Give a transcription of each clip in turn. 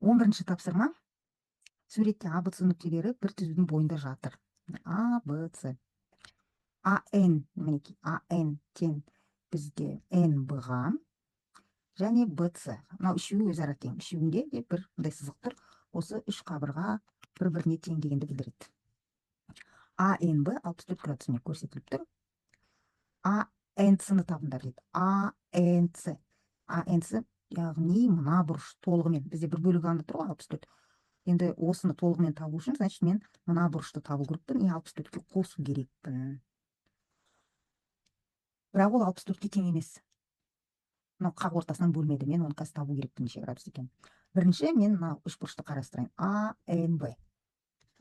11-ші тапсырма. Суретте АБЦ нүктелері бір түзудің бойында жатыр. АБЦ. АН, мінекей, АН тең бізге НБ-ға және БЦ. Мынау үшеуі өзара тең. Үшеуінде де бір мындай сызық тұр. Осы үш қабырға бір-біріне тең дегенді білдіреді. АНБ 64 градусымен көрсетіліп тұр. АНЦ-ны табыңдар дейді. АНЦ, яғни мына бұрыш толығымен. Бізде бір бөлігі анда тұр ғой 64. Енді осыны толығымен табу үшін, значит, мен мына бұрышты табу керекпін, не 64-ке қосу керекпін. Бірақ ол 64-ке тең емес. Мынау қақ ортасынан бөлмеді. Мен оны қазір табу керекпін, неше градус екен. Бірінші мен мынау үш бұрышты қарастырайын. АНБ.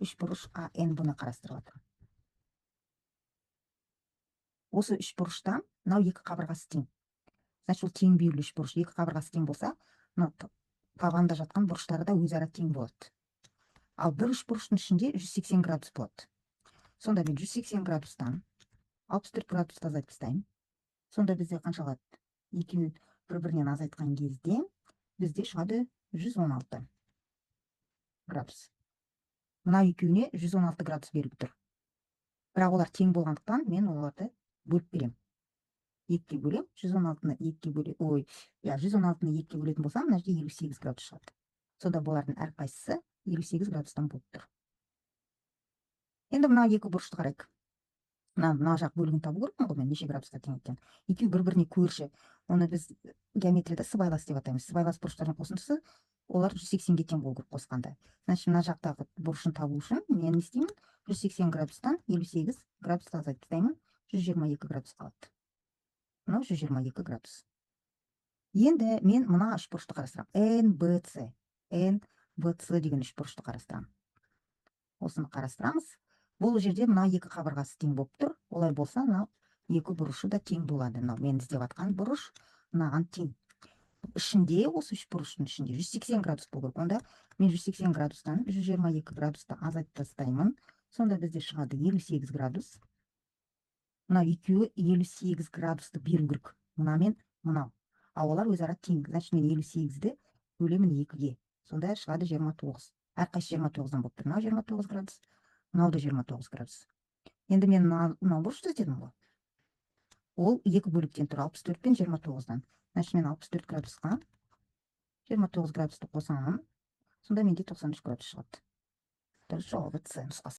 Үш бұрыш АНБ-ны қарастырып жатырмын. Осы үш бұрыштан мынау екі қабырғасы тең. Значит, ол тең бүйірлі үш бұрыш. Екі қабырғасы тең болса, мынау табанда жатқан бұрыштары да өзара тең болады. Ал бір үш бұрыштың ішінде 180 градус болады. Сонда мен 180 градустан 64 градусты азайтып тастаймын. Сонда бізде қанша қалады? Екеуін бір-бірінен азайтқан кезде бізде шығады 116 градус. Мына екеуіне 116 градус беріліп тұр. Бірақ олар тең болғандықтан мен оларды бөліп берем. 2-ке бөлем, 116-ны 2-ке бөлем. 116-ны 2-ке бөлетін болсам, мына жерде 58 градус шығады. Сонда бұлардың әрқайсысы 58 градустан болып тұр. Енді мына екі бұрышты қарайық. Мына жақ бөлігін табу керекпін ғой мен, неше градусқа тең екен. Екеуі бір-біріне көрші. Оны біз геометрияда сыбайлас деп атаймыз. Сыбайлас бұрыштардың қосындысы олар 180-ге тең болу керек қосқанда. Значит, мына жақтағы бұрышын табу үшін мен не істеймін? 180 градустан 58 градусты азайтып тастаймын. 122 градус қалады. Мынау 122 градус. Енді мен мына үш бұрышты қарастырамын. НБЦ деген үш бұрышты қарастырамын. Осыны қарастырамыз. Бұл жерде мына екі қабырғасы тең болып тұр. Олай болса, мынау екі бұрышы да тең болады. Мынау мен іздеп жатқан бұрыш мынаған тең. Ішінде, осы үш бұрыштың ішінде 180 градус болу керек. Онда мен 180 градустан 122 градусты азайтып тастаймын. Сонда бізде шығады 58 градус. Мына екеуі 58 градусты беру керек. Мына мен мынау. Ал олар өзара тең. Значит, мен 58-ді бөлемін 2-ге. Сонда шығады 29. Әрқайсы 29-дан болып тұр. Мынау 29 градус. Мынау да 29 градус. Енді мен мынау бұрышты іздедім ғой. Ол екі бөліктен тұр, 64 пен 29-дан. Значит, мен 64 градусқа 29 градусты қосамын. Сонда менде 93 градус шығады. Дұрыс жауабы С нұсқасы.